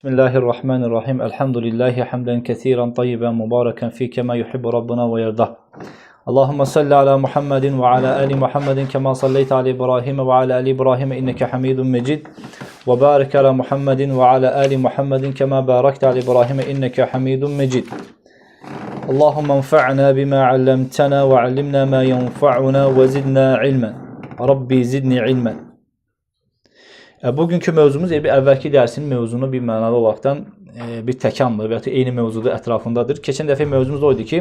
Bismillahirrahmanirrahim. Elhamdülillahi hamden kesiren tayyiben mübareken fi kema yuhibbu Rabbuna ve yerdah. Allahümme salli ala Muhammedin ve ala ali Muhammedin kema salleyte ala İbrahim ve ala ali İbrahim inneke hamidun mecid. Ve barik ala Muhammedin ve ala ali Muhammedin kema barakte ala İbrahim inneke hamidun mecid. Allahümme enfa'na bima allamtana ve allimna ma yenfa'una ve zidna ilmen. Rabbi zidni ilmen. Bugünkü mövzumuz bir əvvəlki dərsinin mövzunu bir mənalı olaraqdan bir təkamdır və ya eyni mövzuda ətrafındadır. Keçən dəfə mövzumuz oydu ki,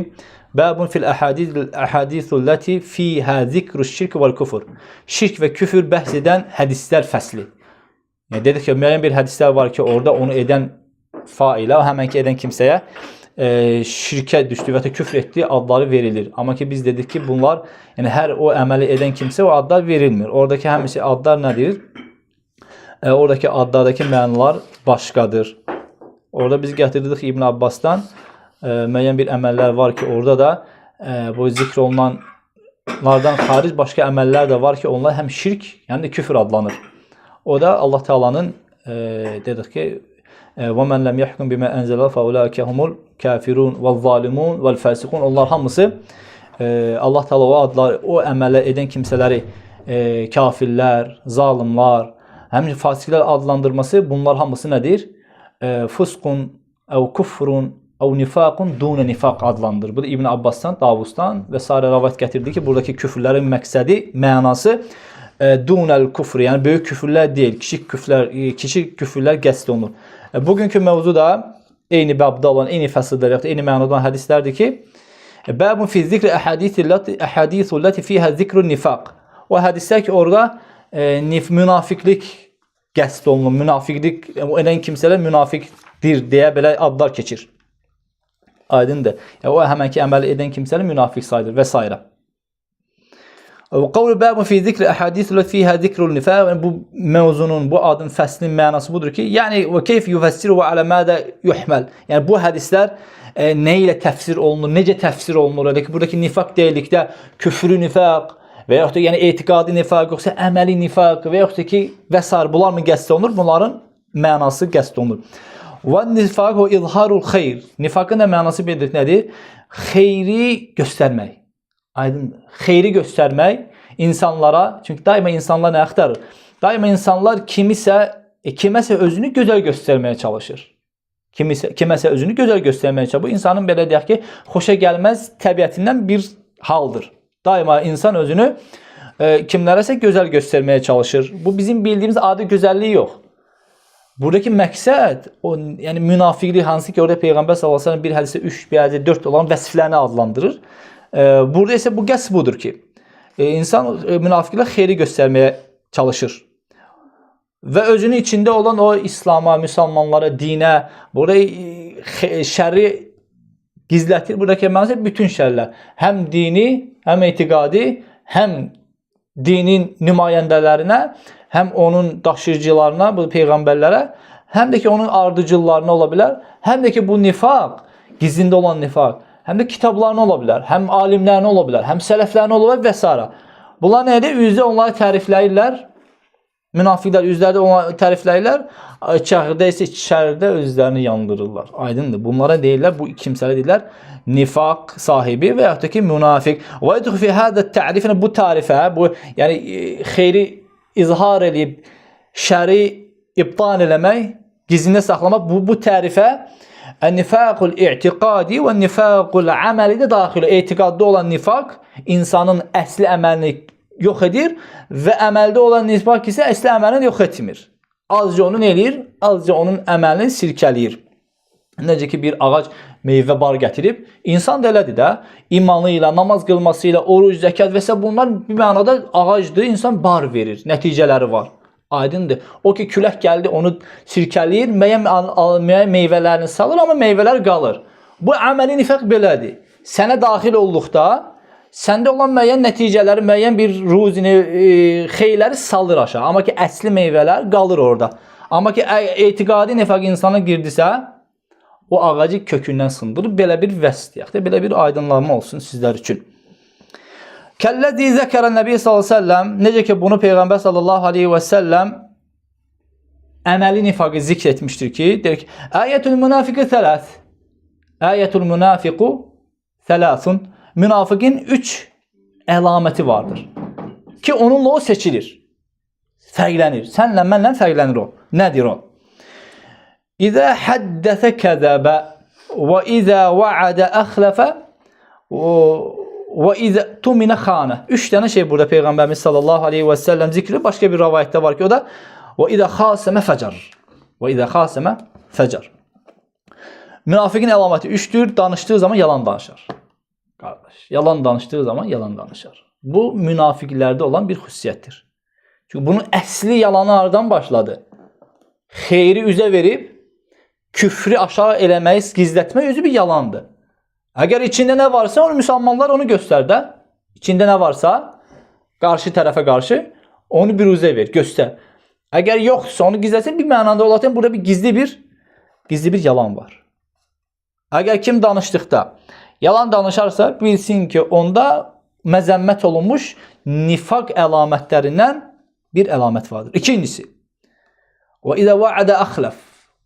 Bəbun fil əhadithullati fihə zikruş şirk vəl küfür. Şirk və küfür bəhs edən hədislər fəsli. Yəni dedik ki, müəyyən bir hədislər var ki, orada onu edən failə, həmən ki edən kimsəyə şirkə düşdü və ya küfr etdiyi adları verilir. Amma ki biz dedik ki, bunlar, yəni hər o əməli edən kimsə o adlar verilmir. Oradakı həmisi adlar nədir? Oradakı adlardakı mənalar başqadır. Orada biz gətirdik İbn Abbasdan müəyyən bir əməllər var ki, orada da bu zikr olunanlardan xaric başqa əməllər də var ki, onlar həm şirk, həm də küfür adlanır. O da Allah Taala'nın dedik ki, وَمَنْ لَمْ يَحْكُمْ بِمَا أَنْزَلَ فَاُولَٰئِكَ هُمُ الْكَافِرُونَ وَالظَّالِمُونَ وَالْفَاسِقُونَ. Onlar hamısı Allah Taala o adlar, o əmələ edən kimsələri kafirlər, zalimlar, həmin fasiqlər adlandırması, bunlar hamısı nədir? Fusqun, əv kufrun, əv nifaqun, dunə nifaq adlandırır. Bu da İbn Abbasdan, Davusdan və s. rəvayət gətirdi ki, buradakı küfürlərin məqsədi, mənası dunəl küfr, yəni böyük küfürlər deyil, kiçik küfürlər qəsd olunur. Bugünkü mövzu da eyni bəbdə olan, eyni fəsildə, eyni mənada olan hədislərdir ki, Bəbun fi zikri əhadithullati fihə zikrun nifaq. O hədislər ki, orada münafiqlik qəsd olunur, münafiqlik edən kimsələr münafiqdir deyə belə adlar keçir. Aydındır. O həmənki əməli edən kimsələr münafiq sayılır və s. Qavlu bəbun fi zikri əhadithullati fihə zikrun nifaq. Bu mövzunun, bu adın fəslinin mənası budur ki, yəni və keyf yufəssiru və alə mədə yuhməl. Yəni bu hədislər nə ilə təfsir olunur, necə təfsir olunur? Buradakı nifaq deyildikdə küfrü nifaq və yaxud da yəni etiqadi nifaq, yoxsa əməli nifaq və yaxud da ki, və s. bunlar mı qəsd olunur? Bunların mənası qəsd olunur. Və nifaq o izharul xeyr. Nifaqın da mənası bildirik nədir? Xeyri göstərmək. Aydın, xeyri göstərmək insanlara, çünki daima insanlar nə axtarır? Daima insanlar kiməsə özünü gözəl göstərməyə çalışır. Kiməsə özünü gözəl göstərməyə çalışır. Bu insanın belə deyək ki, xoşa gəlməz təbiətindən bir haldır. Daima insan özünü kimlərəsə gözəl göstərməyə çalışır. Bu bizim bildiyimiz adi gözəllik yox. Buradakı məqsəd, yəni münafiqlik, hansı ki orada Peyğəmbər sallallahu əleyhi və səlləm bir hədisdə 3, bir hədisdə 4 olan vəsiflərini adlandırır. Burada isə bu qəsd budur ki, insan münafiqlə xeyri göstərməyə çalışır. Və özünün içində olan o İslama, müsəlmanlara, dinə, burada şəri gizlətir. Buradakı mənası bütün şərlər. Həm dini, həm etiqadi, həm dinin nümayəndələrinə, həm onun daşıyıcılarına, bu peyğəmbərlərə, həm də ki onun ardıcıllarına ola bilər, həm də ki bu nifaq, gizlində olan nifaq, həm də kitablarına ola bilər, həm alimlərinə ola bilər, həm sələflərinə ola bilər və s. Bunlar nədir? Üzdə onları tərifləyirlər. Münafiqlər üzlərdə onları tərifləyirlər. İçərdə isə içərdə özlərini yandırırlar. Aydındır. Bunlara deyirlər, bu kimsələ deyirlər nifaq sahibi və yaxud da ki münafiq. Və yədxulu fi hada ta'rifə, bu tarifə, bu yəni xeyri izhar edib şəri ibtan eləmək, gizlində saxlamaq, bu tərifə nifaqul i'tiqadi və nifaqul amali də daxil. Etiqadda olan nifaq insanın əsli əməlini yox edir və əməldə olan nifaq isə əsli əməlini yox etmir. Azca onu eləyir, azca onun əməlini sirkələyir. Necə ki bir ağac meyvə bar gətirib, insan da elədir də, imanı ilə, namaz qılması ilə, oruc, zəkat və s. bunlar bir mənada ağacdır, insan bar verir, nəticələri var. Aydındır. O ki külək gəldi, onu sirkələyir, müəyyən meyvələrini salır, amma meyvələr qalır. Bu əməli nifaq belədir. Sənə daxil olduqda, səndə olan müəyyən nəticələri, müəyyən bir ruzini, xeyləri salır aşağı. Amma ki əsli meyvələr qalır orada. Amma ki etiqadi nifaq insana girdisə, o ağacı kökündən sındırır. Belə bir vəsf deyək də, belə bir aydınlanma olsun sizlər üçün. Kəllezi zəkərən Nəbi sallallahu aleyhi və səlləm, necə ki bunu Peyğəmbər sallallahu aleyhi və səlləm əməli nifaqı zikr etmişdir ki, deyir ki, Əyətul münafiqi thələth. Əyətul münafiqu thələthun. Münafiqin 3 əlaməti vardır. Ki onunla o seçilir. Fərqlənir. Sənlə mənlə fərqlənir o. Nədir o? İzə həddəsə kəzəbə və izə vəədə əxləfə və izə tuminə xanə. 3 dənə şey burada Peyğəmbərimiz sallallahu aleyhi və səlləm zikri. Başqa bir rəvayətdə var ki, o da və izə xasəmə fəcar. Və izə xasəmə fəcar. Münafiqin əlaməti 3'dür. Danışdığı zaman yalan danışar. Qardaş, yalan danışdığı zaman yalan danışar. Bu münafiqlərdə olan bir xüsusiyyətdir. Çünki bunun əsli yalanı hardan başladı? Xeyri üzə verib, küfrü aşağı eləməyi gizlətmək özü bir yalandır. Əgər içində nə varsa, onu müsəlmanlar onu göstər də. İçində nə varsa, qarşı tərəfə qarşı, onu bir üzə ver, göstər. Əgər yoxsa, onu gizlətsən, bir mənada olaraq burada bir gizli bir yalan var. Əgər kim danışdıqda yalan danışarsa, bilsin ki, onda məzəmmət olunmuş nifaq əlamətlərindən bir əlamət vardır. İkincisi, və izə vəədə əxləf.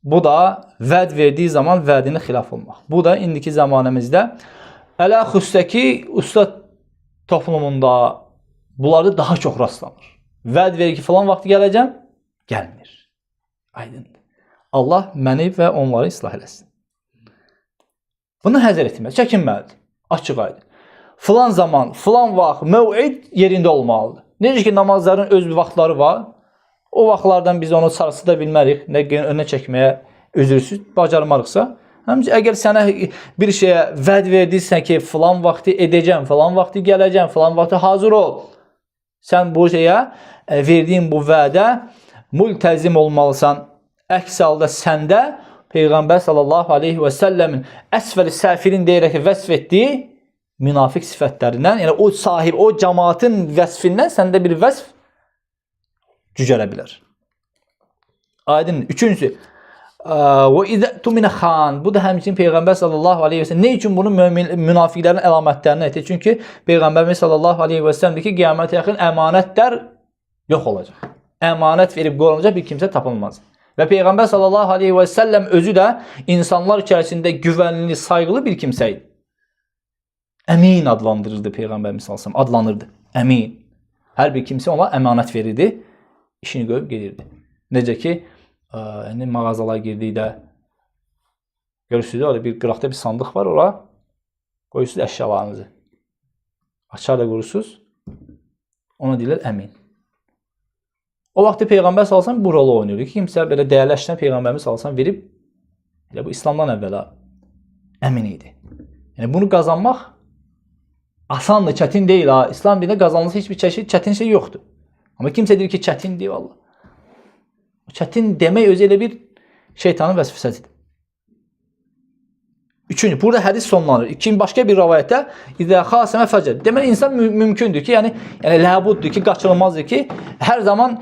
Bu da vəd verdiyi zaman vədini xilaf olmaq. Bu da indiki zamanımızda ələ xüstəki usta toplumunda bunlarda daha çox rastlanır. Vəd verir ki, falan vaxtı gələcəm, gəlmir. Aydındır. Allah məni və onları islah eləsin. Bunu həzər etməz, çəkinməlidir. Açıq aydın. Filan zaman, filan vaxt, məv'id yerində olmalıdır. Necə ki, namazların öz vaxtları var. O vaxtlardan biz onu sarsıda bilmərik, nə önə çəkməyə üzürsüz, bacarmarıqsa. Həmçə, əgər sənə bir şeyə vəd verdiysən ki, filan vaxtı edəcəm, filan vaxtı gələcəm, filan vaxtı hazır ol. Sən bu şeyə, verdiyin bu vədə mültəzim olmalısan. Əks halda səndə Peyğəmbər sallallahu aleyhi və səlləmin əsvəli səfirin deyərək vəsf etdiyi münafiq sifətlərindən, yəni o sahib, o cəmaatın vəsfindən səndə bir vəsf cücərə bilər. Aydın. Üçüncüsü, və izə tuminə xan. Bu da həmçinin Peyğəmbər sallallahu aleyhi və səlləm. Ne üçün bunu münafiqlərin əlamətlərini etdi? Çünki Peyğəmbərimiz sallallahu aleyhi və səlləm ki, qiyamətə yaxın əmanətlər yox olacaq. Əmanət verib qorunacaq bir kimsə tapılmaz. Və Peyğəmbər sallallahu aleyhi və səlləm özü də insanlar içərisində güvənli, sayğılı bir kimsə idi. Əmin adlandırırdı Peyğəmbərimiz sallallahu aleyhi və səlləm. Adlanırdı. Əmin. Hər bir kimsə ona əmanət verirdi. İşini qoyub gedirdi. Necə ki, mağazalara girdikdə görürsünüz, orada bir qıraqda bir sandıq var, ora qoyursunuz əşyalarınızı. Açar da qoyursunuz. Ona deyirlər əmin. O vaxtı Peyğəmbər sallallahu əleyhi və səlləm bu rolu oynayırdı ki, kimsə belə dəyərli əşyanı Peyğəmbərimiz sallallahu əleyhi və səlləm verib, elə bu İslamdan əvvəla əmin idi. Yəni bunu qazanmaq asandır, çətin deyil ha. İslam dinində qazanılması heç bir çətin şey yoxdur. Amma kimsə deyir ki, çətindir vallahi. Çətin demək özü elə bir şeytanın vəsvəsəsidir. Üçüncü, burada hədis sonlanır. İkinci, başqa bir rivayətdə İzə xasəmə fəcər. Deməli, insan mümkündür ki, yəni ləbuddur ki, qaçılmazdır ki, hər zaman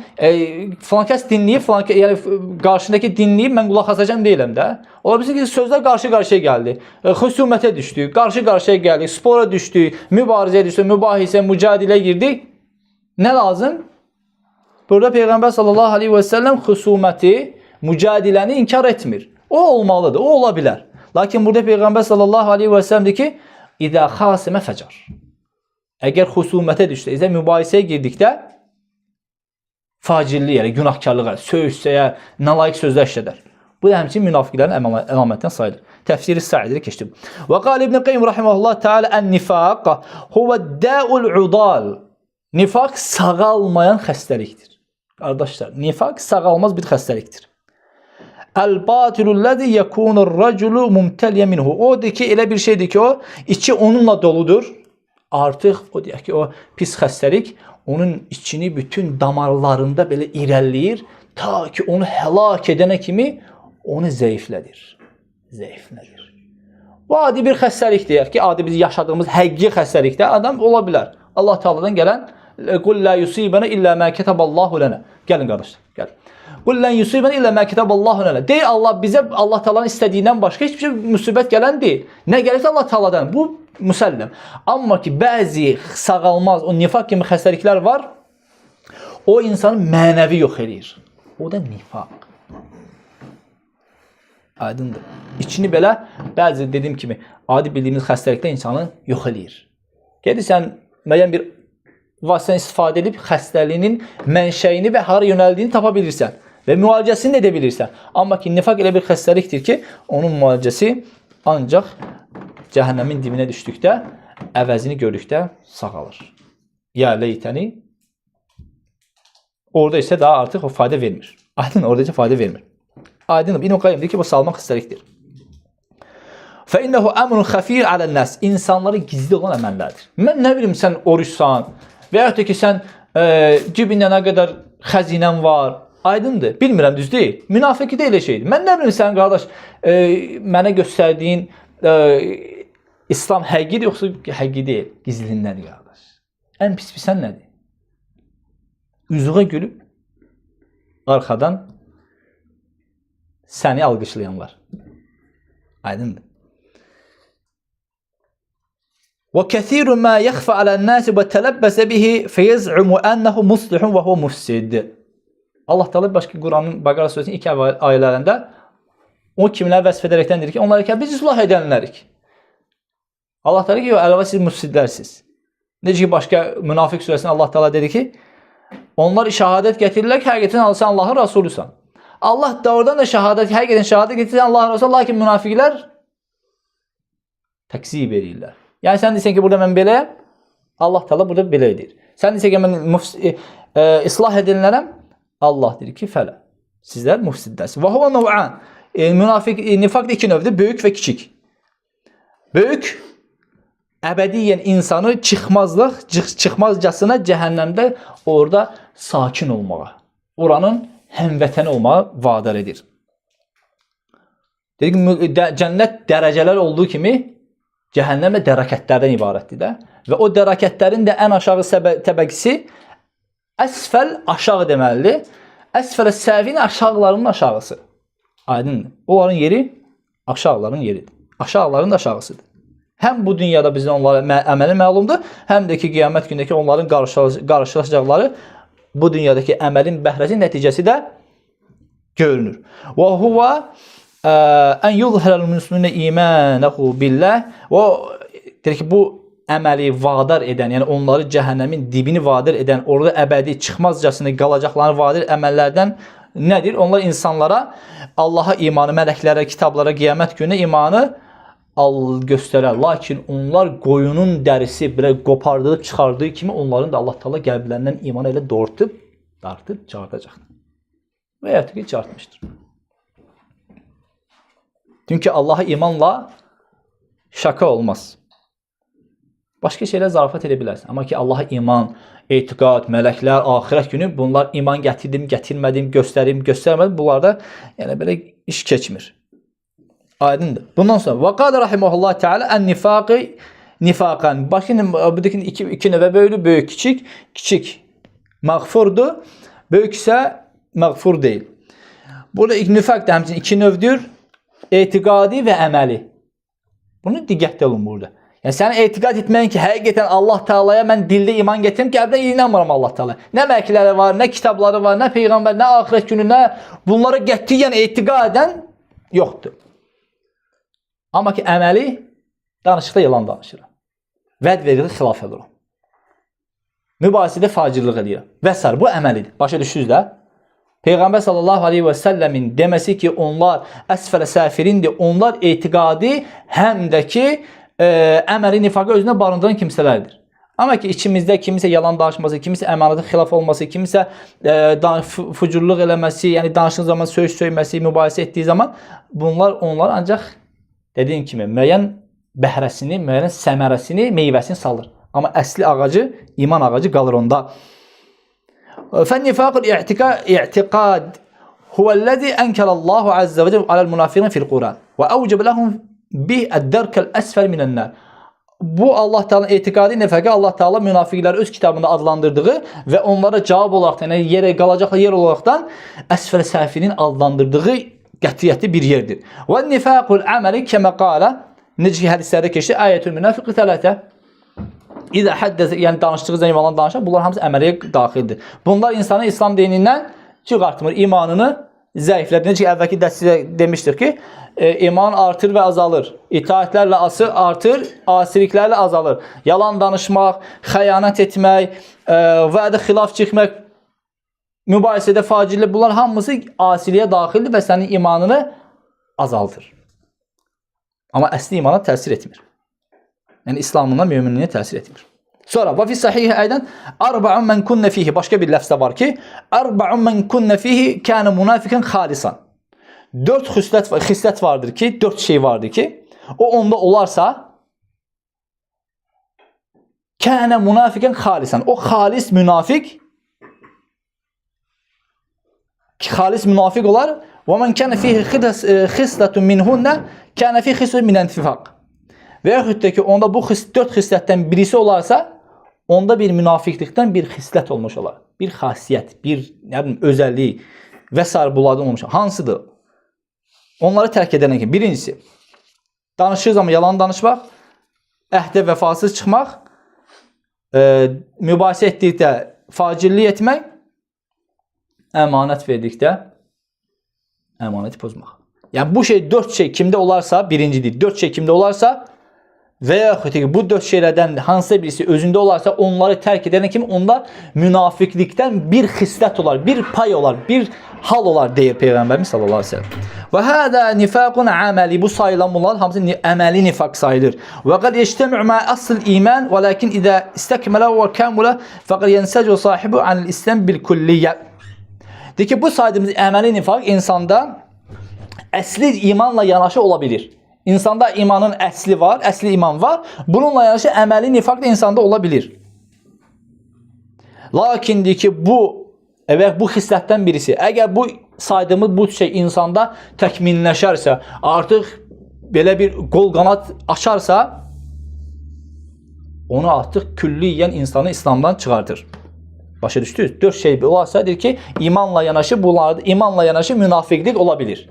falan kəs dinləyib, yəni qarşındakı dinləyib, mən qulaq asacağım deyiləm də. Ola bilsin ki, sözlər qarşı-qarşıya gəldi. Xüsumətə düşdük, qarşı-qarşıya gəldik, spora düşdük, mübarizəyə düşdük, mübahisə, mücadilə girdik. Nə lazım? Burada Peyğəmbər sallallahu aleyhi və səlləm xüsuməti, mücadiləni inkar etmir. O olmalıdır, o ola bilər. Lakin burada Peyğəmbər sallallahu aleyhi və səlləm deyir ki, İzə xasimə fəcar. Əgər xüsumətə düşsə, mübahisəyə girdikdə facirlik, yəni günahkarlığa, söyüşsəyə, nalayiq sözlər işlədər. Bu da həmçinin münafiqlərin əlamətindən sayılır. Təfsiri Sa'idini keçdim. Və qal İbn Qayyim rahimehullah Teala en-nifaq huve da'ul udal. Nifaq sağalmayan xəstəlikdir. Qardaşlar, nifaq sağalmaz bir xəstəlikdir. El-batilullezî yekûnur-raculu mumteliyen minhu. O deyir ki, elə bir şeydir ki, o içi onunla doludur. Artıq o deyir ki, o pis xəstəlik onun içini bütün damarlarında belə irəliləyir, ta ki onu həlak edənə kimi onu zəiflədir. Zəiflədir. Bu adi bir xəstəlik deyək ki, adi biz yaşadığımız həqiqi xəstəlikdə adam ola bilər. Allah Taala'dan gələn "Qul la yusibana illa ma kataballahu lana." Gəlin qardaşlar, gəlin. "Qul lan yusibana illa ma kataballahu lana." Deyir Allah bizə Allah Taala'nın istədiyindən başqa heç bir şey müsibət gələn deyil. Nə gəlirsə Allah Taala'dan. Bu müsəllim. Amma ki bəzi sağalmaz, o nifaq kimi xəstəliklər var. O insanı mənəvi yox eləyir. O da nifaq. Aydındır. İçini belə bəzi dediyim kimi adi bildiyimiz xəstəliklər insanı yox eləyir. Gedirsən müəyyən bir vasitədən istifadə edib xəstəliyinin mənşəyini və hara yönəldiyini tapa bilirsən və müalicəsini də edə bilirsən. Amma ki, nifaq elə bir xəstəlikdir ki, onun müalicəsi ancaq cəhənnəmin dibinə düşdükdə, əvəzini gördükdə sağalır. Ya leytəni, orada isə daha artıq o fayda vermir. Aydın, orada isə fayda vermir. Aydın, İbn Qayyim deyir ki, bu salmaq xəstəlikdir. فَإِنَّهُ أَمْرٌ خَفِيٌّ عَلَى النَّاسِ İnsanlara gizli olan əməllərdir. Mən nə bilim, sən oruçsan və yaxud da ki, sən cibində nə qədər xəzinən var, aydındır. Bilmirəm, düz deyil. Münafiqi də elə şeydir. Mən nə bilim, sən qardaş, mənə göstərdiyin İslam həqiqidir, yoxsa həqiqi deyil. Gizlindəndir, qardaş. Ən pis sən nədir? Üzüğa gülüb, arxadan səni alqışlayanlar. Aydındır. وَكَثِيرٌ مَا يَخْفَ عَلَى النَّاسِ وَتَلَبَّسَ بِهِ فَيَزْعُمُ أَنَّهُ مُصْلِحٌ وَهُوَ مُفْسِدٌ Allah Teala başqa Quranın Bəqara surəsinin ilk ayələrində o kimləri vəsf edərəkdən deyir ki, onlara ki, biz islah edənlərik. Allah Teala ki, ələvə siz müfsidlərsiniz. Necə ki, başqa Münafiq surəsində Allah Teala dedi ki, onlar şəhadət gətirirlər ki, həqiqətən sən Allahın Rasulüsən. Allah da oradan da həqiqətən şəhadət gətirirsən Allahın Rasulü, lakin münafiqlər təksib edirlər. Yəni sən deyirsən ki, burada mən beləyəm, Allah Teala burada belə edir. Sən deyirsən ki, mən islah edilənlərəm, Allah deyir ki, fələ. Sizlər müfsiddəsiniz. Və huvə nəv'an. Nifaq da iki növdür, böyük və kiçik. Böyük, əbədiyyən insanı çıxmazcasına cəhənnəmdə orada sakin olmağa, oranın həmvətəni olmağa vadar edir. Dedik ki, cənnət dərəcələr olduğu kimi, cəhənnəm də dərəkətlərdən ibarətdir də. Və o dərəkətlərin də ən aşağı təbəqisi əsfəl aşağı deməlidir. Əsfələ səvin aşağılarının aşağısı. Aydındır. Onların yeri aşağıların yeridir. Aşağıların da aşağısıdır. Həm bu dünyada bizə onlara əməli məlumdur, həm də ki, qiyamət gündəki onların qarşılaşacaqları bu dünyadakı əməlin bəhrəsi nəticəsi də görünür. Və huvə ən yuzhirəl müslüminə imanəhu billah. O deyir ki, bu əməli vadar edən, yəni onları cəhənnəmin dibini vadar edən, orada əbədi çıxmazcasına qalacaqlarını vadar əməllərdən nədir? Onlar insanlara Allaha imanı, mələklərə, kitablara, qiyamət gününə imanı göstərər. Lakin onlar qoyunun dərisi belə qopardılıb çıxardığı kimi onların da Allah Teala qəlblərindən imanı elə doğrultub, dartıb çıxardacaqdır. Və ya ki, çıxartmışdır. Çünki Allaha imanla şaka olmaz. Başqa şeylər zarafat edə bilərsən. Amma ki, Allaha iman, etiqad, mələklər, axirət günü bunlar iman gətirdim, gətirmədim, göstərim, göstərmədim. Bunlarda yəni belə iş keçmir. Aydındır. Bundan sonra və qad rahimehullah Teala en-nifaqı nifaqan. Baxın, buradakı iki növə bölünür, böyük, kiçik. Kiçik məğfurdur, böyük isə məğfur deyil. Burada nifaq da həmçinin iki növdür. Etiqadi və əməli. Bunu diqqətli olun burada. Yəni sən etiqad etməyin ki, həqiqətən Allah Teala'ya mən dildə iman gətirim, qəlbdən inanmıram Allah Teala. Nə mələkləri var, nə kitabları var, nə peyğəmbər, nə axirət günü, nə bunlara qətiyyən etiqadən yoxdur. Amma ki, əməli danışıqda yalan danışıram. Vəd verir, xilaf edirəm. Mübahisədə facirlik edirəm. Və s. Bu əməlidir. Başa düşdünüz də? Peyğəmbər sallallahu aleyhi və səlləmin deməsi ki, onlar əsfələ səfirindir, onlar etiqadi həm də ki, əməli nifaqı özünə barındıran kimsələrdir. Amma ki, içimizdə kimisə yalan danışması, kimisə əmanətə xilaf olması, kimisə fucurluq eləməsi, yəni danışdığı zaman söz söyməsi, mübahisə etdiyi zaman bunlar onlar ancaq dediyim kimi müəyyən bəhrəsini, müəyyən səmərəsini, meyvəsini salır. Amma əsli ağacı, iman ağacı qalır onda. فالنفاق الاعتقاد هو الذي أنكر الله عز وجل على المنافقين في القرآن وأوجب لهم به الدرك الأسفل من النار. Bu Allah Teala'nın etiqadi nifaqı Allah Teala münafiqləri öz kitabında adlandırdığı və onlara cavab olaraq, yəni yerə qalacaqlar yer olaraqdan əsfəl səfilin adlandırdığı qətiyyətli bir yerdir. Və nifaqul amali kəmə qala, necə hədislərdə keçdi, ayətül münafiqi tələtə. İzə həddəsə, yəni danışdığı zaman yalan danışan, bunlar hamısı əməliyə daxildir. Bunlar insanı İslam dinindən çıxartmır, imanını zəiflər. Necə ki, əvvəlki dərsdə demişdik ki, iman artır və azalır. İtaətlərlə artır, asiliklərlə azalır. Yalan danışmaq, xəyanət etmək, vədə xilaf çıxmaq, mübahisədə facirlik, bunlar hamısı asiliyə daxildir və sənin imanını azaldır. Amma əsli imana təsir etmir. Yəni, İslamına, müminliyə təsir etmir. Sonra, və fi sahihə aydan, arba'un men kunne fihi, başqa bir ləfzə var ki, arba'un men kunne fihi kənə münafiqən xalisan. 4 xislət vardır ki, 4 şey vardır ki, o onda olarsa, kənə münafiqən xalisan. O xalis münafiq olar. Və men kənə fihi xislatun minhunna kənə fihi xislatun minən nifaq. Və yaxud da ki, onda bu 4 xislətdən birisi olarsa, onda bir münafiqlikdən bir xislət olmuş olar. Bir xasiyyət, bir özəllik və s. bunlardan olmuş. Hansıdır? Onları tərk edənə ki, birincisi, danışır zaman yalan danışmaq, əhdə vəfasız çıxmaq, mübahisə etdikdə facirlik etmək, əmanət verdikdə əmanəti pozmaq. Yəni, bu şey 4 şey kimdə olarsa, birincidir, 4 şey kimdə olarsa və yaxud ki, bu 4 şeylərdən hansısa birisi özündə olarsa, onları tərk edənə kimi onda münafiqlikdən bir xislət olar, bir pay olar, bir hal olar, deyir Peyğəmbərimiz sallallahu aleyhi ve sellem. Və hədə nifaqun əməli, bu sayılan bunlar hamısı əməli nifaq sayılır. Və qəd yeştəmü mə əsl iman, və lakin idə istəkmələ və kəmulə fəqəd yensəcə sahibi anil İslam bil kulliyyə. Deyir ki, bu saydığımız əməli nifaq insanda əsli imanla yanaşı ola bilir. İnsanda imanın əsli var, əsli iman var. Bununla yanaşı əməli nifaq da insanda ola bilir. Lakin deyir ki, bu xislətdən birisi, əgər bu saydığımız bu şey insanda təkminləşərsə, artıq belə bir qol qanat açarsa, onu artıq külliyyən insanı İslamdan çıxardır. Başa düşdünüz? 4 şey olarsa, deyir ki, imanla yanaşı münafiqlik ola bilir.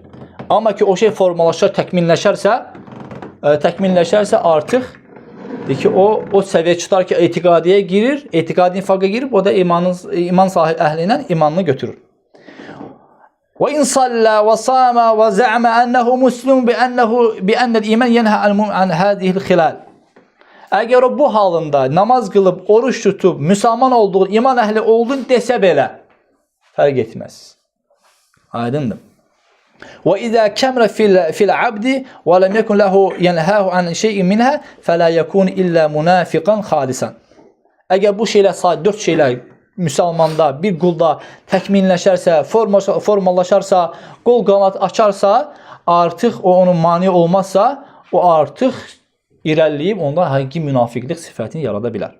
Amma ki, o şey formalaşar, təkminləşərsə artıq deyir ki, o səviyyə çıxar ki, etiqadiyə girir, etiqadi nifaqa girib, o da iman sahib əhlindən imanını götürür. Və in sallə və samə və zə'mə ənəhu muslim bi'ənnəl iman yenhə an hədihil xilal. Əgər o bu halında namaz qılıb, oruç tutub, müsəlman olduğunu, iman əhli olduğunu desə belə, fərq etməz. Aydındır. Və izə kəmrə fil abdi və ləm yəkun ləhu yenhəhu an şeyin minhə fələ yəkun illə münafiqan xalisan. Əgər bu şeylər, 4 şeylər müsəlmanda, bir qulda təkminləşərsə, formalaşarsa, qol qanat açarsa, artıq o onun mani olmazsa, o artıq irəliyib onda həqiqi münafiqlik sifətini yarada bilər.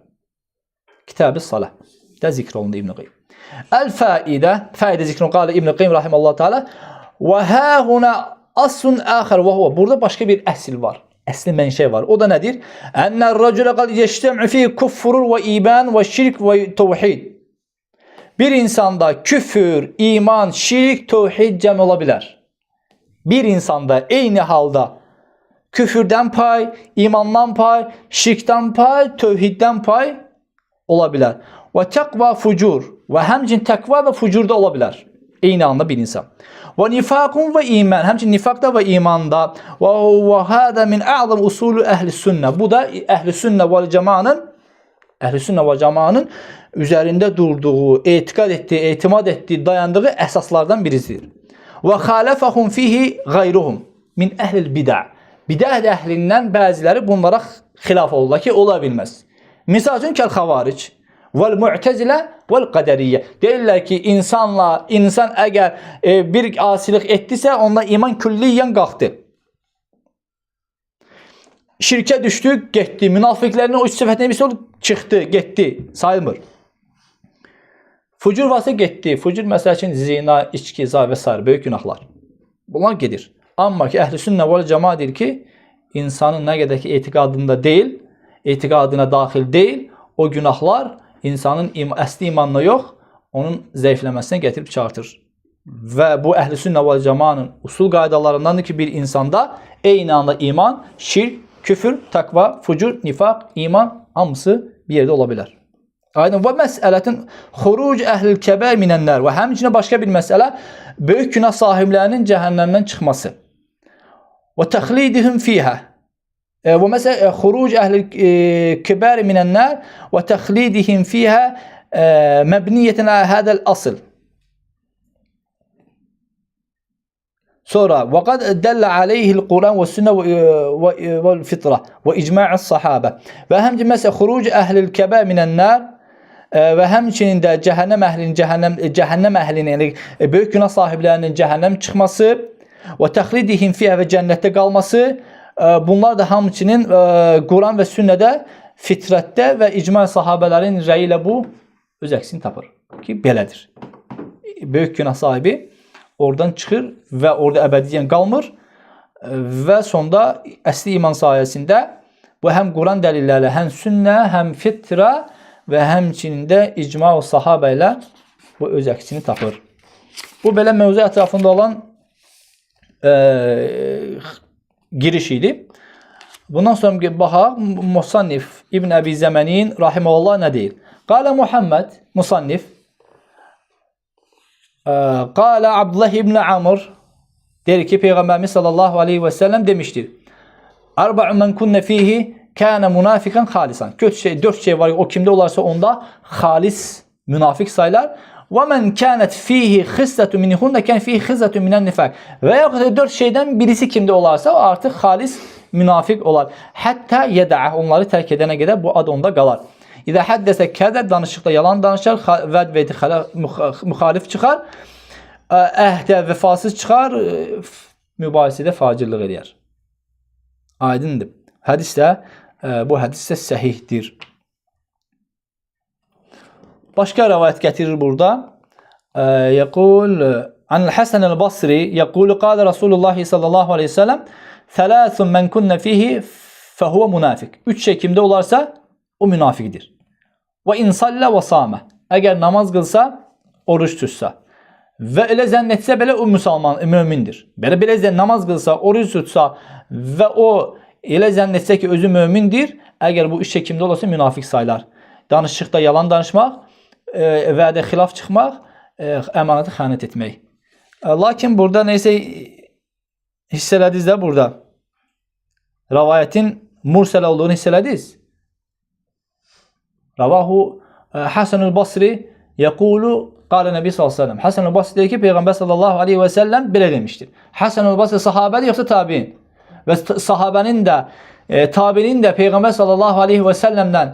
Kitab-ı Salah də zikr olundu İbn Qayyim. Əl-Faidə, faidə zikrun qalə İbn Qayyim rahimehullah təala və həhuna aslun axar və huwa. Burada başqa bir əsl var. Əsli mənşə var. O da nədir? Ənər rəculə qad yeştəmü fi küfrun və iman və şirk və təvhid. Bir insanda küfür, iman, şirk, təvhid cəm ola bilər. Bir insanda eyni halda küfürdən pay, imandan pay, şirkdən pay, tövhiddən pay ola bilər. Və təqva fucur və həmçin təqva və fucurda ola bilər. Eyni anda bir insan. Və nifaqun və iman, həmçin nifaqda və imanda. Və hədə min a'zam usulü əhl-i sünnə. Bu da əhl-i sünnə və cəmanın üzərində durduğu, etiqad etdiyi, etimad etdiyi, dayandığı əsaslardan birisidir. Və xaləfəhum fihi qayruhum min əhl-il bid'a. Bidət əhlindən bəziləri bunlara xilaf olurlar ki, ola bilməz. Misal üçün kəl-xavaric vəl-mu'təzilə vəl-qədəriyyə. Deyirlər ki, insan əgər bir asilik etdisə, onda iman külliyyən qalxdı. Şirkə düşdü, getdi. Münafiqlərin o sifətinə birisi oldu, çıxdı, getdi. Sayılmır. Fucur varsa getdi. Fucur məsəl üçün zina, içki, və s. böyük günahlar. Bunlar gedir. Amma ki, əhl-i sünnə vəl cəma deyir ki, insanın nə qədər ki, etiqadında deyil, etiqadına daxil deyil, o günahlar insanın əsli imanına yox, onun zəifləməsinə gətirib çartır. Və bu əhl-i sünnə vəl cəmanın usul qaydalarındandır ki, bir insanda eyni anda iman, şirk, küfür, təqva, fucur, nifaq, iman hamısı bir yerdə ola bilər. Aydın. Və məsələtin xuruc əhlil kəbər minənlər və həmçinin başqa bir məsələ böyük günah sahiblərinin cəhənnəmdən çıxması. Və təxlidihim fiyhə. Və məsələ xuruc əhlil kəbər minənlər və təxlidihim fiyhə məbniyyətən ələ hədəl asıl. Sonra وَقَدْ دَلَّ عَلَيْهِ الْقُرْآنُ وَالسُّنَّةُ وَالْفِطْرَةُ وَإِجْمَاعِ الصَّحَابَةِ. Və həmçinin məsələ xuruc əhlil kəbər minənlər və həmçinin də cəhənnəm əhlinin, yəni böyük günah sahiblərinin cəhənnəm çıxması və təxlidihim fiyhə və cənnətdə qalması, bunlar da həmçinin Quran və sünnədə, fitrətdə və icma sahabələrin rəyi ilə bu öz əksini tapır ki, belədir. Böyük günah sahibi oradan çıxır və orada əbədiyyən qalmır və sonda əsli iman sayəsində bu həm Quran dəlilləri, həm sünnə, həm fitrə və həmçinin də icma və sahabə ilə bu öz əksini tapır. Bu belə mövzu ətrafında olan giriş idi. Bundan sonra baxaq, Musannif İbn Əbi Zəmənin rahiməhullah nə deyir? Qalə Muhammed, Musannif, Qalə Abdullah ibn Amr, deyir ki, Peyğəmbərimiz sallallahu aleyhi və səlləm demişdir. Arba'u men kunne fihi kâne munafikan xalisan. 4 şey var, o kimdə olarsa onda xalis münafik saylar. Və men kânət fihi xislətu minhunne kən fihi xislətu minən nifaq. Və yaxud 4 şeydən birisi kimdə olarsa o artıq xalis münafik olar. Hətta yədə'ə, onları tərk edənə qədər bu ad onda qalar. İzə həddəsə kədər, danışıqda yalan danışar, vəd və idxələ müxalif çıxar, əhdə vəfasız çıxar, mübahisədə facirlik edər. Aydındır. Hədisdə, bu hədis də səhihdir. Başqa rəvayət gətirir burada. Yəqul, Anil-Həsən el-Basri, yəqulu, qalə Rasulullah sallallahu aleyhi ve sellem, Thələthun mən kunnə fihi fəhuvə münafik. 3 şey kimdə olarsa, o münafiqdir. Və insallə və samə. Əgər namaz qılsa, oruç tutsa və elə zənn etsə belə o müsəlman, mömindir. Belə namaz qılsa, oruç tutsa və o elə zənn etsə ki, özü mömindir, əgər bu 3 şey kimdə olursa münafiq saylar. Danışıqda yalan danışmaq, vədə xilaf çıxmaq, əmanəti xəyanət etmək. Lakin burada neysə hiss elədiniz də burada. Rəvayətin mursələ olduğunu hiss elədiniz. Ravahu Hasan el-Basri yəqulu qalə Nəbi sallallahu aleyhi ve sellem. Hasan el-Basri deyir ki, Peyğəmbər sallallahu aleyhi ve sellem belə demişdir. Hasan el-Basri sahabədir yoxsa tabiin? Və sahabənin də, tabiinin də Peyğəmbər sallallahu aleyhi ve sellemdən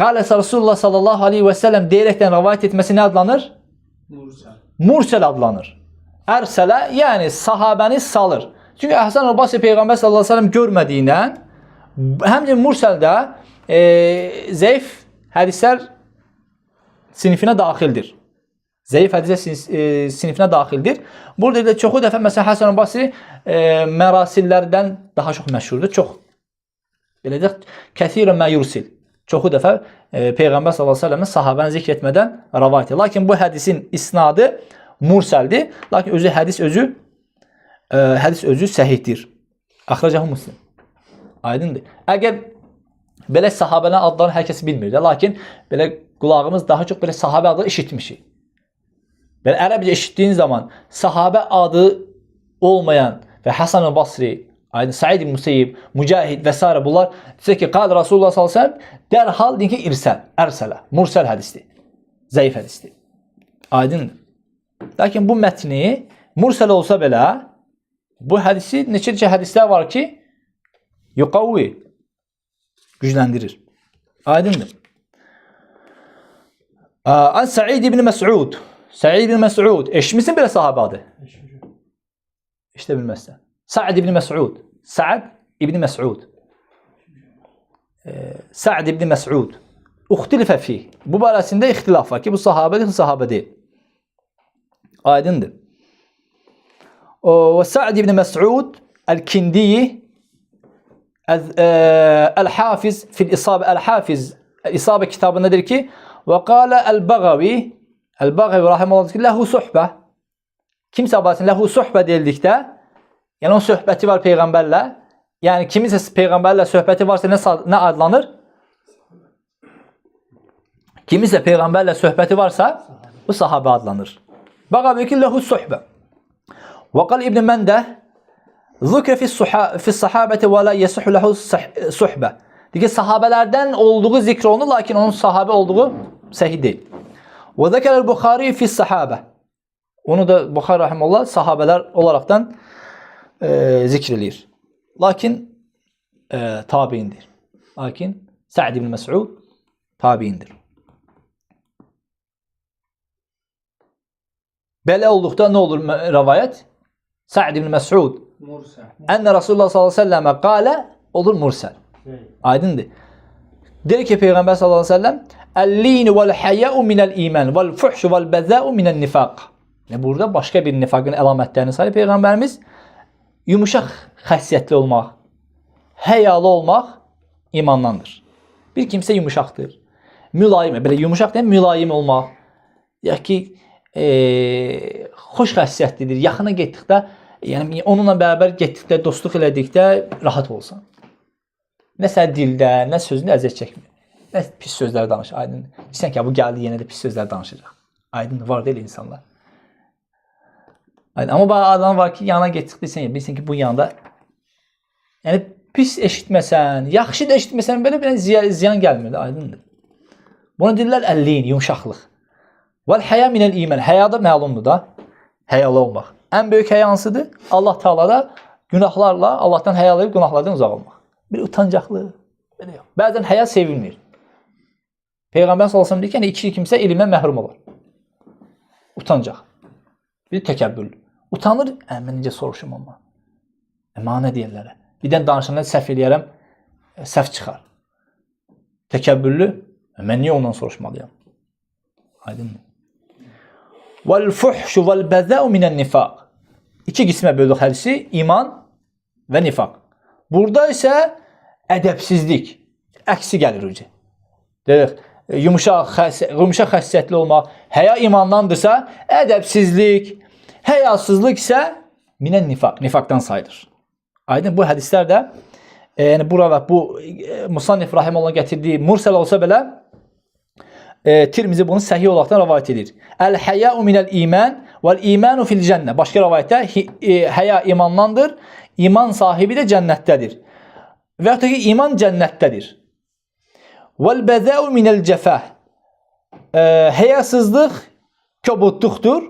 qaləsə Rasulullah sallallahu aleyhi ve sellem deyərəkdən rəvayət etməsi nə adlanır? Mursəl adlanır. Ərsələ, yəni sahabəni salır. Çünki Hasan el-Basri Peyğəmbər sallallahu aleyhi ve sellem görmədiyindən, həmçinin mursəldə zəif hədislər sinifinə daxildir. Zəif hədislər sinifinə daxildir. Burada da çoxu dəfə, məsələn, Hasan el-Basri mərasillərdən daha çox məşhurdur. Çox. Belə deyək, kəthirən mə yursil. Çoxu dəfə Peyğəmbər sallallahu əleyhi və səlləmin sahabəni zikr etmədən rəvayət edir. Lakin bu hədisin isnadı mursəldir. Lakin hədis özü səhihdir. Əxrəcəhu Müslim. Aydındır. Əgər belə sahabənin adlarını hər kəs bilmir də, lakin belə qulağımız daha çox belə sahabə adları eşitmişik. Belə ərəbcə eşitdiyin zaman sahabə adı olmayan və Hasan el-Basri, Said ibn Musayyib, Mücahid və s. bunlar deyir ki, qal Rasulullah sallallahu əleyhi və səlləm, dərhal deyir ki, ərsələ, mursəl hədisdir, zəif hədisdir. Aydındır. Lakin bu mətni mursəl olsa belə, bu hədisi, neçə hədislər var ki, yuqavvi, gücləndirir. Aydındır. An Sa'id ibn Məs'ud. Sa'id ibn Məs'ud. Eşitmisin belə sahabə adı? İşte bilməzsən. Sa'd ibn Məs'ud. Sa'd ibn Məs'ud. Sa'd ibn Məs'ud. Uxtilifə fih. Bu barəsində ixtilaf var ki, bu sahabədir, sahabə deyil. Aydındır. Və Sa'd ibn Məs'ud el-Kindiyi El-Hafiz fil-İsabe, El-Hafiz İsabe kitabında der ki və qalə El-Bəğavi rahimehullah ləhu suhbə, kimsə barəsində ləhu suhbə deyildikdə, yəni o söhbəti var Peyğəmbərlə, yəni kimisə Peyğəmbərlə söhbəti varsa nə adlanır? Kimisə peyğəmbərlə söhbəti varsa, bu sahabə adlanır. Baqa bir ki, lehu suhbə. Və qal İbn Məndə zikr fi sahabeti və la yəsihu lehu suhbə. Deyir ki, sahabələrdən olduğu zikr olunur, lakin onun sahabə olduğu səhih deyil. Və zəkərəl Buxari fi sahabə. Onu da Buxari rahimehullah sahabələr olaraqdan zikr eləyir. Lakin tabiindir. Lakin Sa'd ibn Məs'ud tabiindir. Belə olduqda nə olur rivayət? Sa'd ibn Məs'ud Ənə Rasulullah sallallahu əleyhi və səlləm qalə olur mursəl. Aydındır. Deyir ki, Peyğəmbər sallallahu əleyhi və səlləm "Əl-lin vəl-haya'u minəl-iman vəl-fuhşu vəl-bəza'u minən-nifaq." Burada başqa bir nifaqın əlamətlərini sayır Peyğəmbərimiz. Yumuşaq xəssiyyətli olmaq, həyalı olmaq imandandır. Bir kimsə yumuşaqdır. Mülayim, belə yumuşaq deyil, mülayim olmaq. Ya ki, xoş xəssiyyətlidir. Yaxına getdikdə, yəni onunla bərabər getdikdə, dostluq elədikdə rahat olsan. Nə sən dildə, nə sözündə əziyyət çəkmir. Nə pis sözlər danışır, aydın. Bilsən ki, bu gəldi yenə də pis sözlər danışacaq. Aydın, var deyil insanlar. Aydın. Amma bazı adam var ki, yana getdikdə bilsən ki, bu yanda yəni pis eşitməsən, yaxşı da eşitməsən, belə ziyan gəlmir, aydındır. Buna deyirlər əllin, yumşaqlıq. Vəl-haya minəl-iman. Həya da məlumdur da, həyalı olmaq. Ən böyük həya hansıdır? Allah Taalada günahlarla, Allahdan həyalayıb günahlardan uzaq olmaq. Bir utancaqlıq. Belə yox. Bəzən həya sevilmir. Peyğəmbər sallallahu əleyhi və səlləm deyir ki, yəni iki kimsə elmdən məhrum olur. Utancaq. Bir təkəbbürlü. Utanır, mən necə soruşum amma. Mənə deyirlər. Birdən danışanda səhv eləyərəm, səhv çıxar. Təkəbbürlü, mən niyə ondan soruşmalıyam? Aydındır. Vəl-fuhşu vəl-bəzəu minən-nifaq. İki qismə bölünür hədisi, iman və nifaq. Burada isə ədəbsizlik, əksi gəlir ucu. Deyirik, yumuşaq xəssiyyətli olmaq, həya imanlandırsa, ədəbsizlik, həyasızlıq isə minən nifaq, nifaqdan sayılır. Aydın, bu hədislər də, yəni burada bu Musannif rahimehullah gətirdiyi mursəl olsa belə, Tirmizi bunu səhih olaraqdan rivayet edir. Əl-həya'u minəl-iman vəl-imanu fil-cənnə. Başqa rivayətdə həya imandandır, iman sahibi də cənnətdədir. Və yaxud da ki, iman cənnətdədir. Vəl-bəzəu minəl-cəfəh. Həyasızlıq kobudluqdur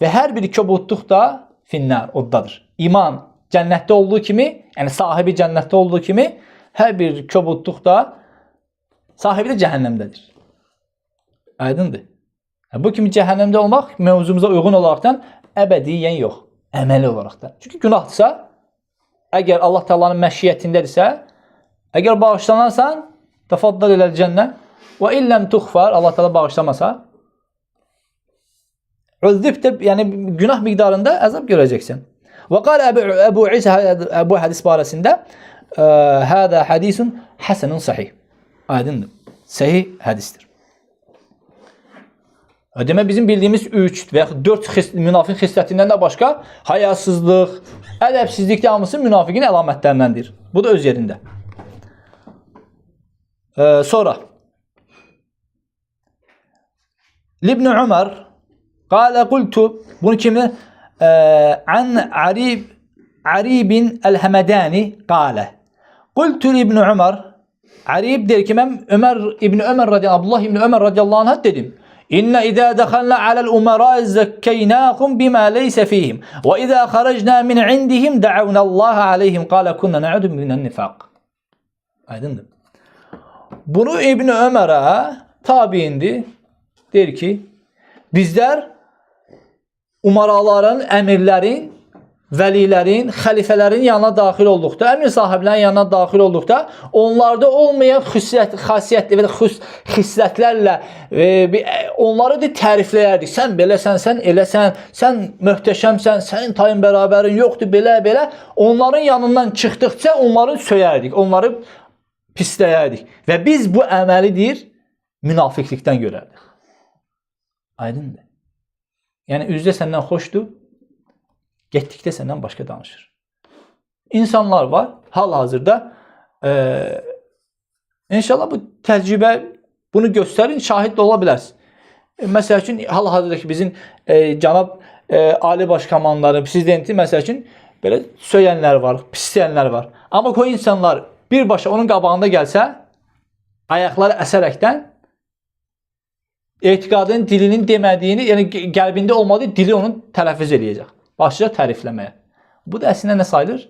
və hər bir kobudluq da finnar, oddadır. İman cənnətdə olduğu kimi, yəni sahibi cənnətdə olduğu kimi, hər bir kobudluq da sahibi də cəhənnəmdədir. Aydındır. Bu kimi cəhənnəmdə olmaq mövzumuza uyğun olaraqdan əbədiyyən yox, əməli olaraqdan. Çünki günahdırsa, əgər Allah Taala'nın məşiyyətindədirsə, əgər bağışlanarsan, təfaddal eləl cənnə və illəm tuğfar, Allah Taala bağışlamasa, üzdibdə, yəni günah miqdarında əzab görəcəksən. Və qala Əbu İsa bu hədis barəsində hədə hadisun hasanun sahih. Aydındır. Səhih hədisdir. Demək bizim bildiyimiz 3 və yaxud 4 münafiq xislətindən də başqa hayasızlıq, ədəbsizlik də hamısı münafiqin əlamətlərindəndir. Bu da öz yerində. Sonra İbn Ömər qalə qultu, bunu kimi an Aribin el-Həmədani qalə qultu İbn Ömər, Arib deyir ki, mən İbn Ömər Abdullah İbn Ömər radiyallahu anh dedim. İnne izâ dakhalna alel umarâ zekkeynâhum bimâ leyse fîhim ve izâ kharajnâ min indihim da'avnallâhe aleyhim qâle kunna na'udu minen nifaq. Aydındır. Bunu İbn Ömer'e tabiindi. Der ki, bizler umaraların, əmirlərin, vəlilərin, xəlifələrin yanına daxil olduqda, əmir sahiblərin yanına daxil olduqda, onlarda olmayan xasiyyətli və xislətlərlə onları da tərifləyərdik. Sən beləsən, sən eləsən, sən möhtəşəmsən, sənin tayın bərabərin yoxdur, belə. Onların yanından çıxdıqca onları söyərdik, onları pisləyərdik. Və biz bu əməli deyir, münafiqlikdən görərdik. Aydındır. Yəni, üzdə səndən xoşdur, getdikdə səndən başqa danışır. İnsanlar var, hal-hazırda inşallah bu təcrübə Bunu göstərin, şahid də ola bilərsiniz. Məsəl üçün, hal-hazırdakı bizim cənab Ali Baş Komandanları, prezidenti məsəl üçün belə söyənlər var, pisləyənlər var. Amma o insanlar birbaşa onun qabağında gəlsə, ayaqları əsərəkdən etiqadın, dilinin demədiyini, yəni qəlbində olmadığı dili onun tələffüz eləyəcək. Başlayacaq tərifləməyə. Bu da əslində nə sayılır?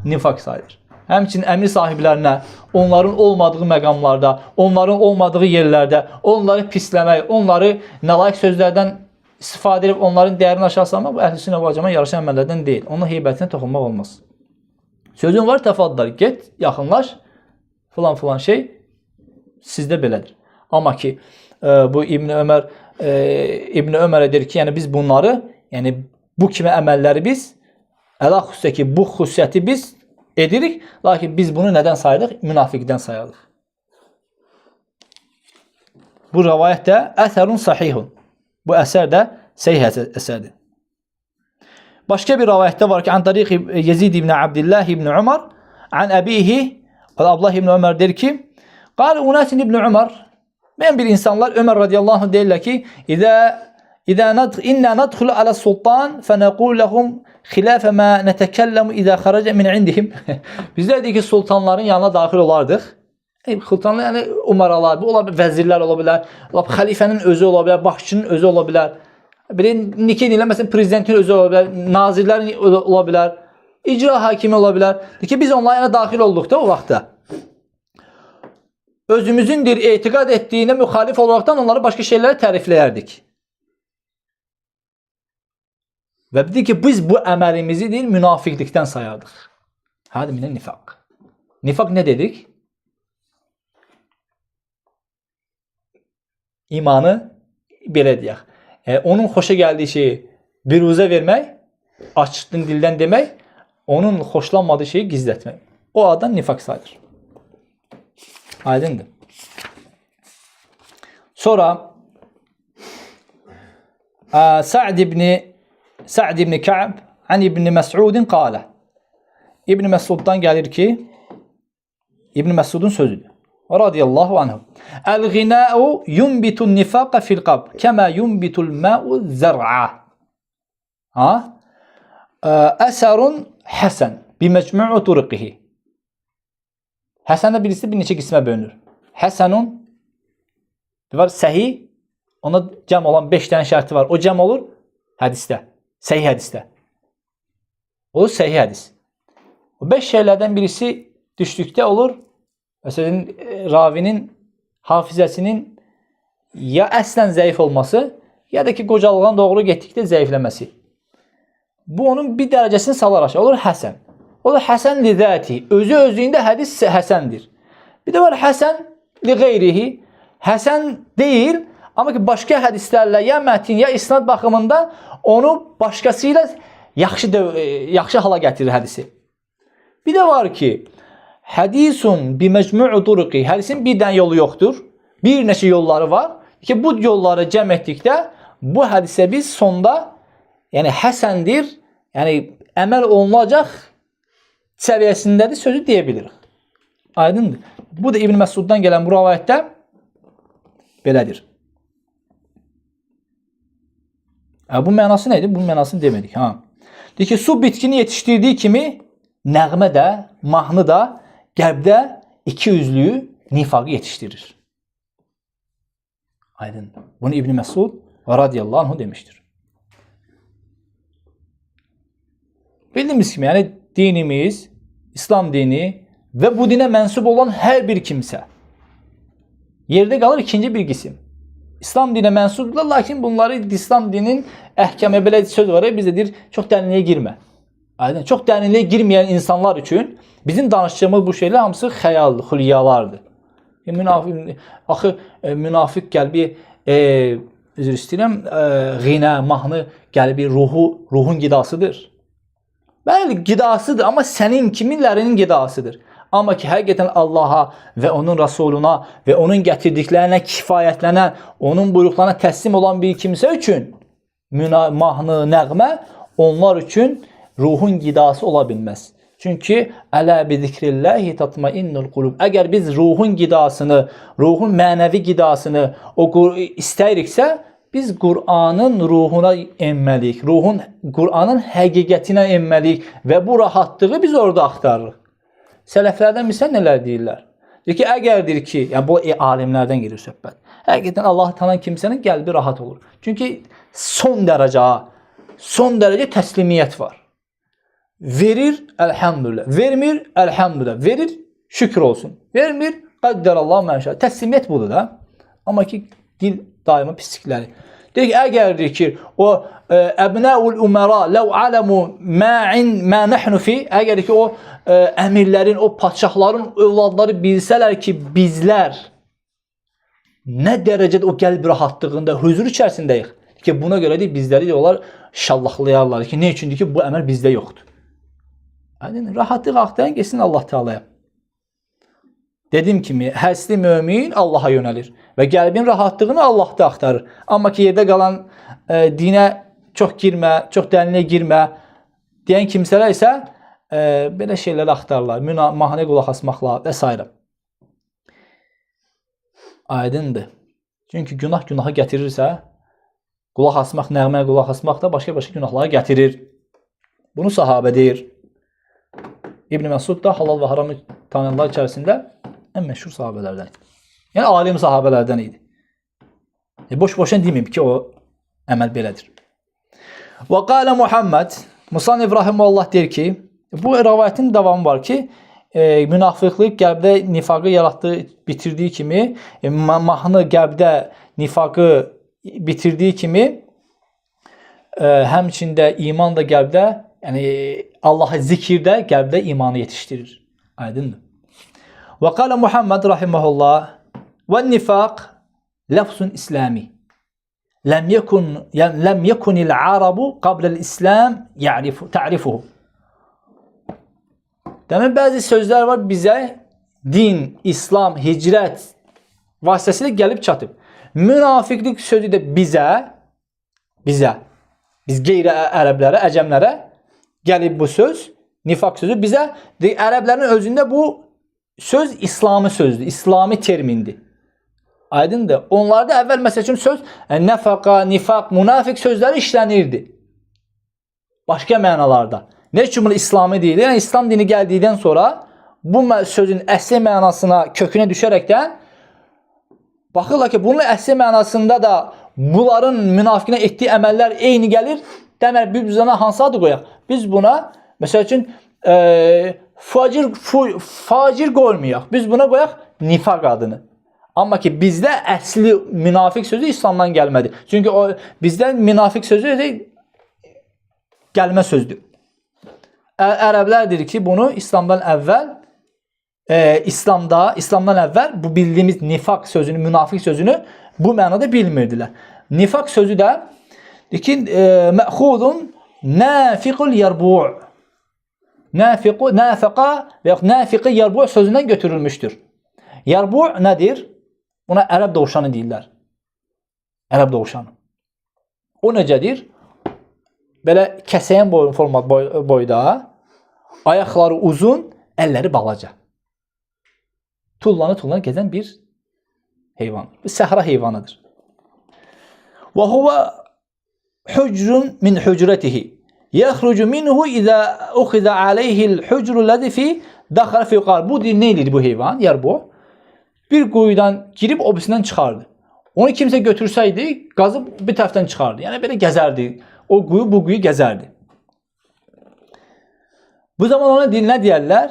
Nifaq sayılır. Həmçinin əmir sahiblərinə, onların olmadığı məqamlarda, onların olmadığı yerlərdə, onları pisləmək, onları nalayiq sözlərdən istifadə edib, onların dəyərini aşağı salmaq, bu əhl-i sünnə və cəmaət yaraşan əməllərdən deyil. Onun heybətinə toxunmaq olmaz. Sözün var, təfadlar, get, yaxınlaş, filan şey sizdə belədir. Amma ki, bu İbn Ömərə deyir ki, yəni biz bunları, yəni bu kimi əməlləri biz, əla xüsusə ki, bu xüsusiyyəti biz edirik, lakin biz bunu nədən sayırıq? Münafiqdən sayırıq. Bu rəvayət də əsərun sahihun. Bu əsər də səhih əsərdir. Başqa bir rəvayətdə var ki, an tariq Yezid ibn Abdullah ibn Umar, an əbihi, Abdullah ibn Ömər deyir ki, qal unasin ibn Umar, mən bir insanlar Ömər radiyallahu anh deyirlər ki, İnnə nadxulu alə sultan fənəqul ləhum xilafə mə nətəkəlləmu idə xaracə min indihim. Bizlər deyik ki, sultanların yanına daxil olardıq. Sultanlar, yəni umaralar, bu ola bilər, vəzirlər ola bilər, xəlifənin özü ola bilər, başçının özü ola bilər. Nikə deyilən, məsələn, prezidentin özü ola bilər, nazirlərin ola bilər, icra hakimi ola bilər. Deyik ki, biz onların yanına daxil olduqda o vaxtda özümüzün etiqad etdiyinə müxalif olaraqdan onları başqa şeylərə tərifləyərdik. Və deyir ki, biz bu əməlimizi münafiqlikdən sayardıq. Hədə minə nifaq. Nifaq nə dedik? İmanı belə deyək. Onun xoşa gəldiyi şeyi biruzə vermək, açdın dildən demək, onun xoşlanmadığı şeyi gizlətmək. O adam nifaq sayılır. Aydındır. Sonra Sa'd ibn Ka'b an ibn Məs'udin qalə. İbn Məs'uddan gəlir ki, İbn Məs'udun sözüdür. Radiyallahu anhu. El-ghina'u yunbitun nifaqa fil qalb kema yunbitul ma'u zer'a. Əsərun həsən bi mecmu'u turuqihi. Həsənlə birisi bir neçə qismə bölünür. Həsənun var səhih, ona cəm olan 5 dənə şərti var. O cəm olur hədisdə, səhih hədisdə. O səhih hədis. O 5 şeylərdən birisi düşdükdə olur. Məsələn, ravinin hafizəsinin ya əslən zəif olması, ya da ki, qocalığına doğru getdikdə zəifləməsi. Bu onun bir dərəcəsini salar aşağı. Olur həsən. O da həsən li zəti. Özü-özlüyündə hədis həsəndir. Bir də var həsən li qeyrihi. Həsən deyil, amma ki, başqa hədislərlə ya mətin, ya isnad baxımından onu başqası ilə yaxşı hala gətirir hədisi. Bir də var ki, hədisun bi mecmu'u turuqi. Hədisin bir dənə yolu yoxdur. Bir neçə yolları var. Ki, bu yolları cəm etdikdə bu hədisə biz sonda, yəni həsəndir, yəni əməl olunacaq səviyyəsindədir sözü deyə bilirik. Aydındır. Bu da İbn Məsuddan gələn bu rivayətdə belədir. Bu mənası nə idi? Bunun mənasını demədik. Deyir ki, su bitkini yetişdirdiyi kimi nəğmə də, mahnı da qəlbdə iki üzlüyü nifaqı yetişdirir. Aydın. Bunu İbn Məsud radiyallahu anhu demişdir. Bildiğimiz kimi, yəni dinimiz, İslam dini və bu dinə mənsub olan hər bir kimsə yerdə qalır ikinci bir qisim. İslam dinə mənsubdurlar, lakin bunları İslam dinin əhkamı, belə söz var, bizə deyir, çox dərinliyə girmə. Aydın, çox dərinliyə girməyən insanlar üçün bizim danışdığımız bu şeylər hamısı xəyaldır, xülyalardır. Axı, münafiq qəlbi, üzr istəyirəm, ğinə, mahnı qəlbi, ruhun qidasıdır. Bəli, qidasıdır, amma sənin kiminlərinin qidasıdır. Amma ki, həqiqətən Allaha və onun Rasuluna və onun gətirdiklərinə kifayətlənən, onun buyruqlarına təslim olan bir kimsə üçün mahnı, nəğmə onlar üçün ruhun qidası ola bilməz. Çünki ələ bi zikrillahi tatmainnul qulub. Əgər biz ruhun qidasını, ruhun mənəvi qidasını istəyiriksə, biz Qur'anın ruhuna enməliyik. Qur'anın həqiqətinə enməliyik və bu rahatlığı biz orada axtarırıq. Sələflərdən bilsən nələr deyirlər? Deyir ki, əgər deyir ki, yəni bu alimlərdən gedir söhbət. Həqiqətən Allah tanıyan kimsənin qəlbi rahat olur. Çünki son dərəcə təslimiyyət var. Verir, elhamdülillah. Vermir, elhamdülillah. Verir, şükür olsun. Vermir, qəddarallah məşəl. Təslimiyyət budur da. Amma ki, dil daima pislikləri. Deyir ki, əgər deyir ki, o əbnəul umara ləv aləmu mə nəhnu fi, əgər ki, o əmirlərin, o padşahların övladları bilsələr ki, bizlər nə dərəcədə o qəlb rahatlığında, huzur içərisindəyik ki, buna görə deyir, bizləri deyirlər, şallahlayarlar ki, nə üçündür ki, bu əməl bizdə yoxdur. Yəni, rahatlıq axtaran geçsin Allah Teala'ya. Dediyim kimi, həsli mömin Allaha yönəlir və qəlbin rahatlığını Allahda axtarır. Amma ki, yerdə qalan dinə çox girmə, çox dərinliyə girmə deyən kimsələr isə belə şeyləri axtarırlar. Mahnıya qulaq asmaqla və s. Aydındır. Çünki günah günaha gətirirsə, qulaq asmaq, nəğməyə qulaq asmaq da başqa-başqa günahlara gətirir. Bunu sahabə deyir. İbn Məsud da halal və haramı tanıyanlar içərisində ən məşhur sahabələrdən idi. Yəni, alim sahabələrdən idi. Boş-boşuna deməyib ki, o əməl belədir. Və qalə Muhammed, Musan İbrahim Allah deyir ki, bu rəvayətin davamı var ki, münafıqlıq qəlbdə nifaqı yaratdığı, bitirdiyi kimi, mahnı qəlbdə nifaqı bitirdiyi kimi, həmçində iman da qəlbdə, yəni Allah'a zikirdə qəlbdə imanı yetişdirir. Aydındır. Və qalə Muhammed rahiməhullah və nifaq lafzun İslami. Ləm yekunil arabu qabləl İslam ta'rifuhu. Demək, bəzi sözlər var bizə din, İslam, hicrət vasitəsilə gəlib çatıb. Münafiqlik sözü də biz qeyri-ərəblərə, əcəmlərə gəlib bu söz, nifaq sözü bizə, ərəblərin özündə bu söz İslami sözdür, İslami termindir. Aydındır. Onlarda əvvəl məsəl üçün söz nəfaqa, nifaq, münafiq sözləri işlənirdi. Başqa mənalarda. Nə üçün bunu İslami deyilir? Yəni, İslam dini gəldikdən sonra bu sözün əsli mənasına, kökünə düşərəkdən baxırlar ki, bunun əsli mənasında da bunların münafiqinə etdiyi əməllər eyni gəlir. Demək, biz buna hansı adı qoyaq? Biz buna, məsəl üçün, facir qoymayaq. Biz buna qoyaq nifaq adını. Amma ki, bizdə əsli münafiq sözü İslamdan gəlmədi. Çünki bizdə münafiq sözü gəlmə sözdür. Ərəblər deyir ki, bunu İslamdan əvvəl bu bildiyimiz nifaq sözünü, münafiq sözünü bu mənada bilmirdilər. Nifaq sözü də deyir ki, məxudun nafiqul yarbu'. Nafaqa və yaxud nafiqi yarbu' sözündən götürülmüşdür. Yarbu' nədir? Ona ərəb dovşanı deyirlər. Ərəb dovşanı. O necədir? Belə kəsəyən boyda, ayaqları uzun, əlləri balaca. Tullana gəzən bir heyvan. Bu səhra heyvanıdır. Və huvə hucrun min hucratihi. Yəxrucu minhu izə uxizə aleyhil hucru ləzi fi daxil fi yuqar. Bu deyil, nə edir bu heyvan? Yarbu. Bir quyudan girib o birisindən çıxardı. Onu kimsə götürsəydi, qazıb bir tərəfdən çıxardı. Yəni belə gəzərdi. O quyu bu quyu gəzərdi. Bu zaman ona nə deyərlər?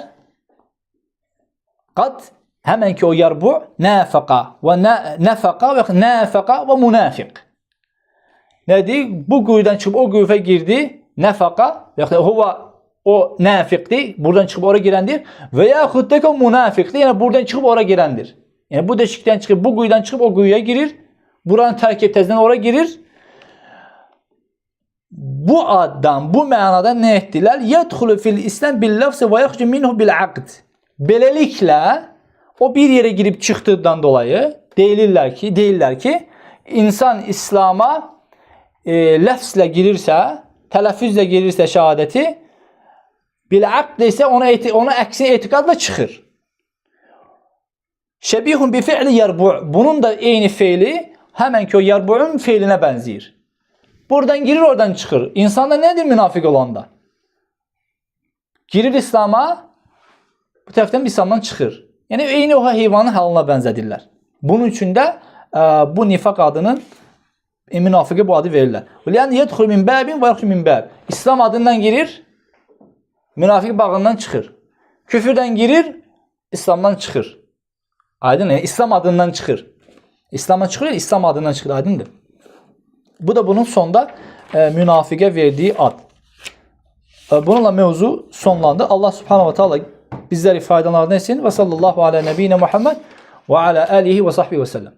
Qad həmən ki o yarbu nəfəqa və nəfəqa və nəfəqa və münafiq. Nədir? Bu quyudan çıxıb o quyuya girdi. Nəfəqa və huva o nəfiqdir. Buradan çıxıb ora girəndir. Və yaxud da ki o münafiqdir. Yəni buradan çıxıb ora girəndir. Yəni bu deşikdən çıxıb, bu quyudan çıxıb o quyuya girir. Buranı tərk edib təzədən ora girir. Bu addan, bu mənada nə etdilər? Yədxulu fil İslam bil lafzi və yaxrucu minhu bil aqd. Beləliklə o bir yerə girib çıxdıqdan dolayı deyirlər ki, insan İslam'a ləfzlə girirsə, tələffüzlə girirsə şəhadəti, Bil-aqd isə ona əksini etiqadla çıxır. Şəbihun bi fi'li yarbu'. Bunun da eyni feili həmən ki o yarbu'un feilinə bənzəyir. Buradan girir, oradan çıxır. İnsanda nədir münafiq olanda? Girir İslam'a, bu tərəfdən İslamdan çıxır. Yəni eyni o heyvanın halına bənzədirlər. Bunun üçün də bu nifaq adının münafiqə bu adı verirlər. Yəni yedxul min babin və yaxud min bab. İslam adından girir, münafiq bağından çıxır. Küfrdən girir, İslamdan çıxır. Aydın, yəni İslam adından çıxır. İslamdan çıxır, İslam adından çıxır, aydındır. Bu da bunun sonda münafiqə verdiyi ad. Bununla mövzu sonlandı. Allah subhanahu wa ta'ala bizləri faydalarını etsin. Və sallallahu ala nebiyyina Muhammed və ala alihi və sahbihi və səlləm.